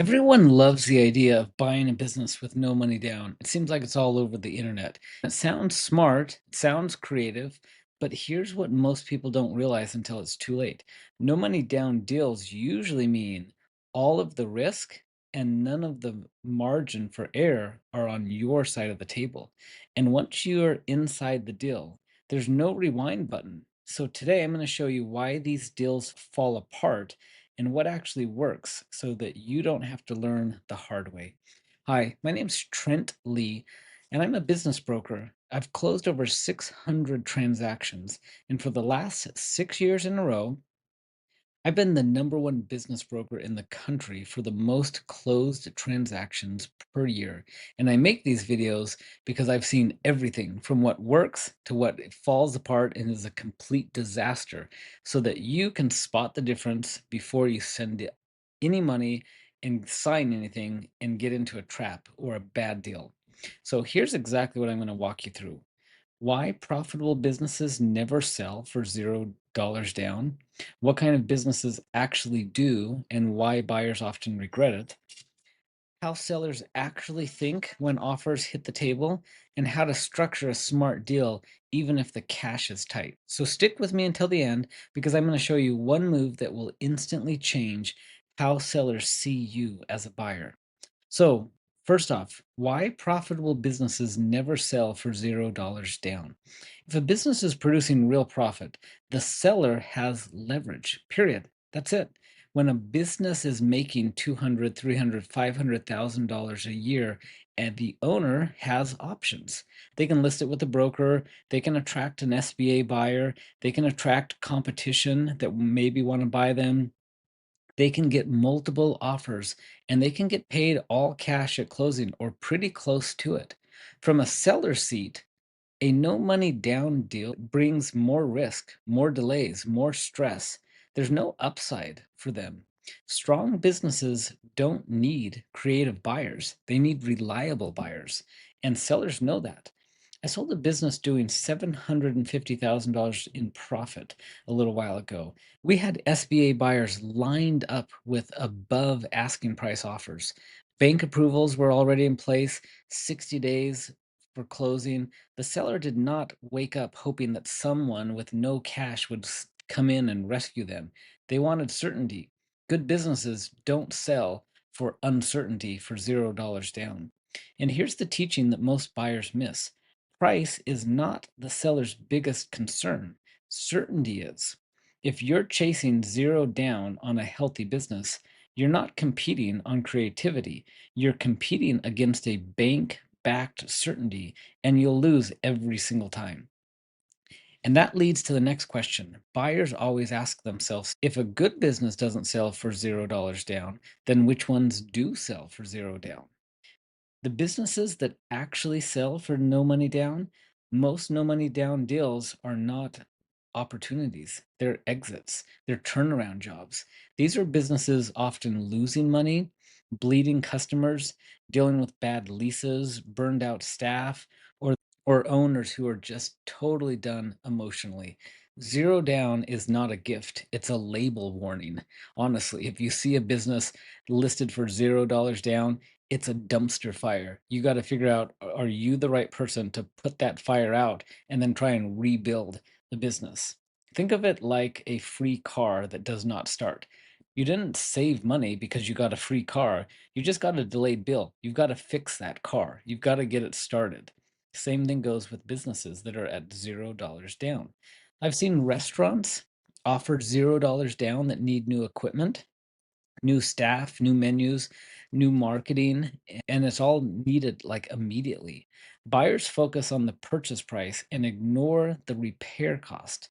Everyone loves the idea of buying a business with no money down. It seems like it's all over the internet. It sounds smart, it sounds creative, but here's what most people don't realize until it's too late. No money down deals usually mean all of the risk and none of the margin for error are on your side of the table. And once you're inside the deal, there's no rewind button. So today I'm going to show you why these deals fall apart and what actually works so that you don't have to learn the hard way. Hi, my name's Trent Lee, and I'm a business broker. I've closed over 600 transactions, and for the last 6 years in a row, I've been the number one business broker in the country for the most closed transactions per year. And I make these videos because I've seen everything from what works to what falls apart and is a complete disaster so that you can spot the difference before you send any money and sign anything and get into a trap or a bad deal. So here's exactly what I'm going to walk you through. Why profitable businesses never sell for $0 down, what kind of businesses actually do, and why buyers often regret it, how sellers actually think when offers hit the table, and how to structure a smart deal even if the cash is tight. So stick with me until the end because I'm going to show you one move that will instantly change how sellers see you as a buyer. So, first off, why profitable businesses never sell for $0 down? If a business is producing real profit, the seller has leverage, period. That's it. When a business is making 200, 300, $500,000 a year and the owner has options. They can list it with a broker, they can attract an SBA buyer, they can attract competition that maybe want to buy them, they can get multiple offers and they can get paid all cash at closing or pretty close to it. From a seller seat, a no money down deal brings more risk, more delays, more stress. There's no upside for them. Strong businesses don't need creative buyers, they need reliable buyers. And sellers know that. I sold a business doing $750,000 in profit a little while ago. We had SBA buyers lined up with above asking price offers. Bank approvals were already in place, 60 days for closing. The seller did not wake up hoping that someone with no cash would come in and rescue them. They wanted certainty. Good businesses don't sell for uncertainty for $0 down. And here's the teaching that most buyers miss. Price is not the seller's biggest concern. Certainty is. If you're chasing zero down on a healthy business, you're not competing on creativity. You're competing against a bank backed certainty, and you'll lose every single time. And that leads to the next question. Buyers always ask themselves if a good business doesn't sell for $0 down, then which ones do sell for zero down? The businesses that actually sell for no money down, most no money down deals are not opportunities. They're exits. They're turnaround jobs. These are businesses often losing money, bleeding customers, dealing with bad leases, burned out staff, or owners who are just totally done emotionally. Zero down is not a gift, it's a label warning. Honestly, if you see a business listed for $0 down, it's a dumpster fire. You got to figure out, are you the right person to put that fire out and then try and rebuild the business? Think of it like a free car that does not start. You didn't save money because you got a free car. You just got a delayed bill. You've got to fix that car. You've got to get it started. Same thing goes with businesses that are at $0 down. I've seen restaurants offer $0 down that need new equipment, new staff, new menus, new marketing, and it's all needed like immediately. Buyers focus on the purchase price and ignore the repair cost.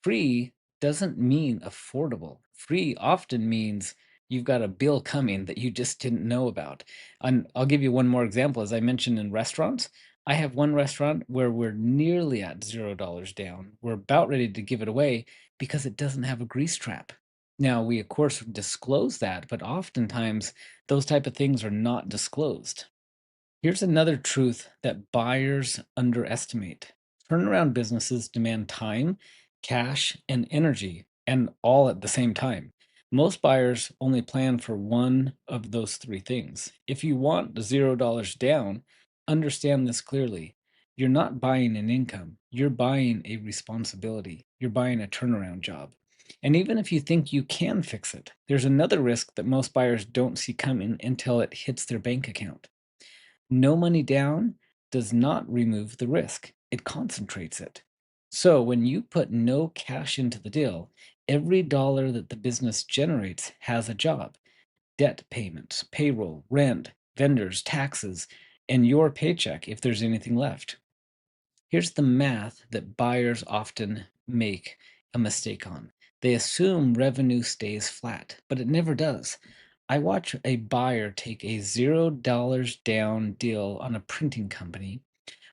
Free doesn't mean affordable. Free often means you've got a bill coming that you just didn't know about. And I'll give you one more example. As I mentioned in restaurants, I have one restaurant where we're nearly at $0 down. We're about ready to give it away because it doesn't have a grease trap. Now, we of course disclose that, but oftentimes those type of things are not disclosed. Here's another truth that buyers underestimate. Turnaround businesses demand time, cash, and energy, and all at the same time. Most buyers only plan for one of those three things. If you want $0 down, understand this clearly. You're not buying an income, you're buying a responsibility, you're buying a turnaround job. And even if you think you can fix it, there's another risk that most buyers don't see coming until it hits their bank account. No money down does not remove the risk, it concentrates it. So when you put no cash into the deal, every dollar that the business generates has a job: debt payments, payroll, rent, vendors, taxes, and your paycheck if there's anything left. Here's the math that buyers often make a mistake on. They assume revenue stays flat, but it never does. I watch a buyer take a $0 down deal on a printing company.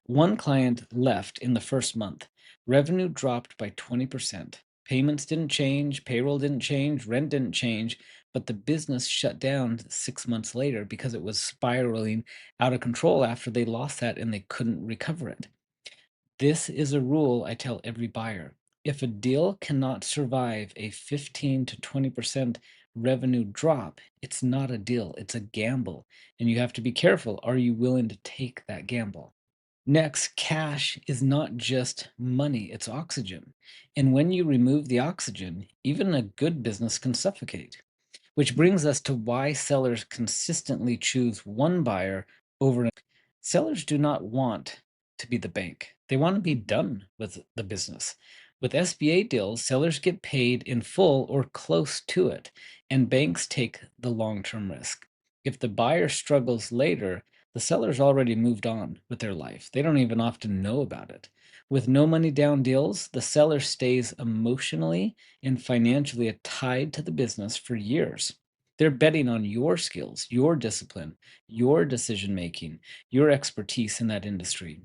One client left in the first month. Revenue dropped by 20%. Payments didn't change, payroll didn't change, rent didn't change, but the business shut down 6 months later because it was spiraling out of control after they lost that and they couldn't recover it. This is a rule I tell every buyer. If a deal cannot survive a 15 to 20% revenue drop, it's not a deal, it's a gamble. And you have to be careful. Are you willing to take that gamble? Next, cash is not just money, it's oxygen. And when you remove the oxygen, even a good business can suffocate. Which brings us to why sellers consistently choose one buyer over another. Sellers do not want to be the bank. They want to be done with the business. With SBA deals, sellers get paid in full or close to it, and banks take the long term risk. If the buyer struggles later, the seller's already moved on with their life. They don't even often know about it. With no money down deals, the seller stays emotionally and financially tied to the business for years. They're betting on your skills, your discipline, your decision making, your expertise in that industry.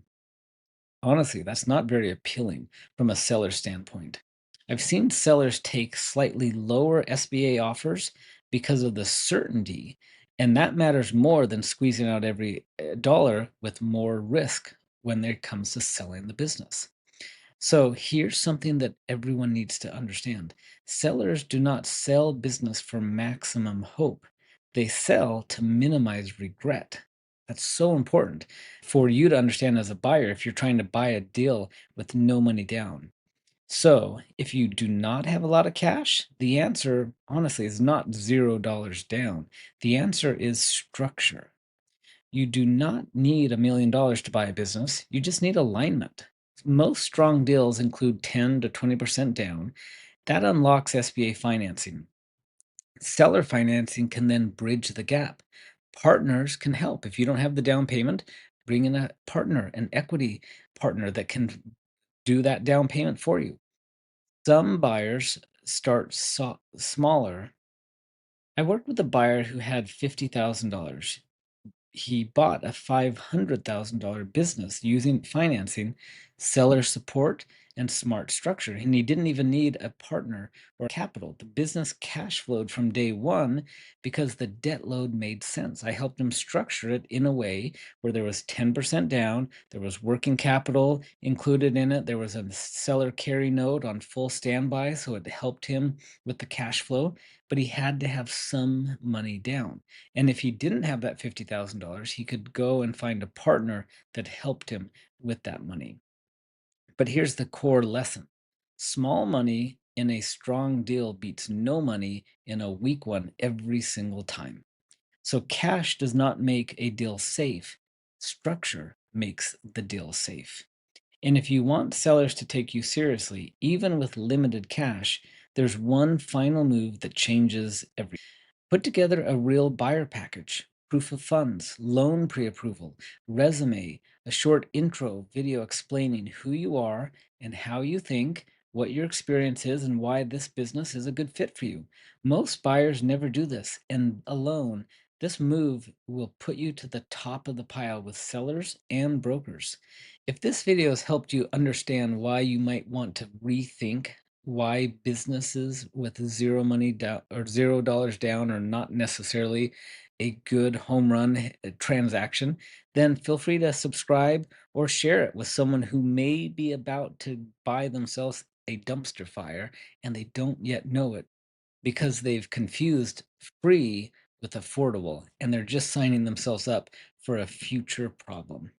Honestly, that's not very appealing from a seller standpoint. I've seen sellers take slightly lower SBA offers because of the certainty, and that matters more than squeezing out every dollar with more risk when it comes to selling the business. So here's something that everyone needs to understand. Sellers do not sell business for maximum hope. They sell to minimize regret. That's so important for you to understand as a buyer if you're trying to buy a deal with no money down. So, if you do not have a lot of cash, the answer honestly is not $0 down. The answer is structure. You do not need $1 million to buy a business. You just need alignment. Most strong deals include 10 to 20% down. That unlocks SBA financing. Seller financing can then bridge the gap. Partners can help. If you don't have the down payment, bring in a partner, an equity partner that can do that down payment for you. Some buyers start smaller. I worked with a buyer who had $50,000. He bought a $500,000 business using financing, seller support, and smart structure. And he didn't even need a partner or capital. The business cash flowed from day one because the debt load made sense. I helped him structure it in a way where there was 10% down, there was working capital included in it, there was a seller carry note on full standby, so it helped him with the cash flow, but he had to have some money down. And if he didn't have that $50,000, he could go and find a partner that helped him with that money. But here's the core lesson: small money in a strong deal beats no money in a weak one every single time. So cash does not make a deal safe, structure makes the deal safe. And if you want sellers to take you seriously, even with limited cash, there's one final move that changes everything. Put together a real buyer package: proof of funds, loan pre approval, resume, a short intro video explaining who you are and how you think, what your experience is, and why this business is a good fit for you. Most buyers never do this, and alone, this move will put you to the top of the pile with sellers and brokers. If this video has helped you understand why you might want to rethink why businesses with zero money down or $0 down are not necessarily a good home run transaction, then feel free to subscribe or share it with someone who may be about to buy themselves a dumpster fire and they don't yet know it. because they've confused free with affordable and they're just signing themselves up for a future problem.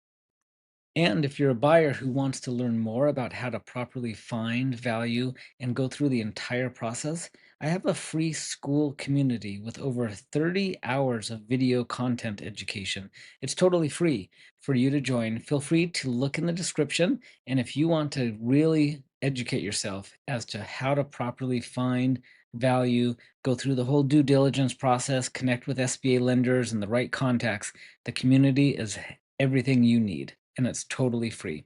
And if you're a buyer who wants to learn more about how to properly find value and go through the entire process, I have a free school community with over 30 hours of video content education. It's totally free for you to join. Feel free to look in the description. And if you want to really educate yourself as to how to properly find value, go through the whole due diligence process, connect with SBA lenders and the right contacts, the community is everything you need, and it's totally free.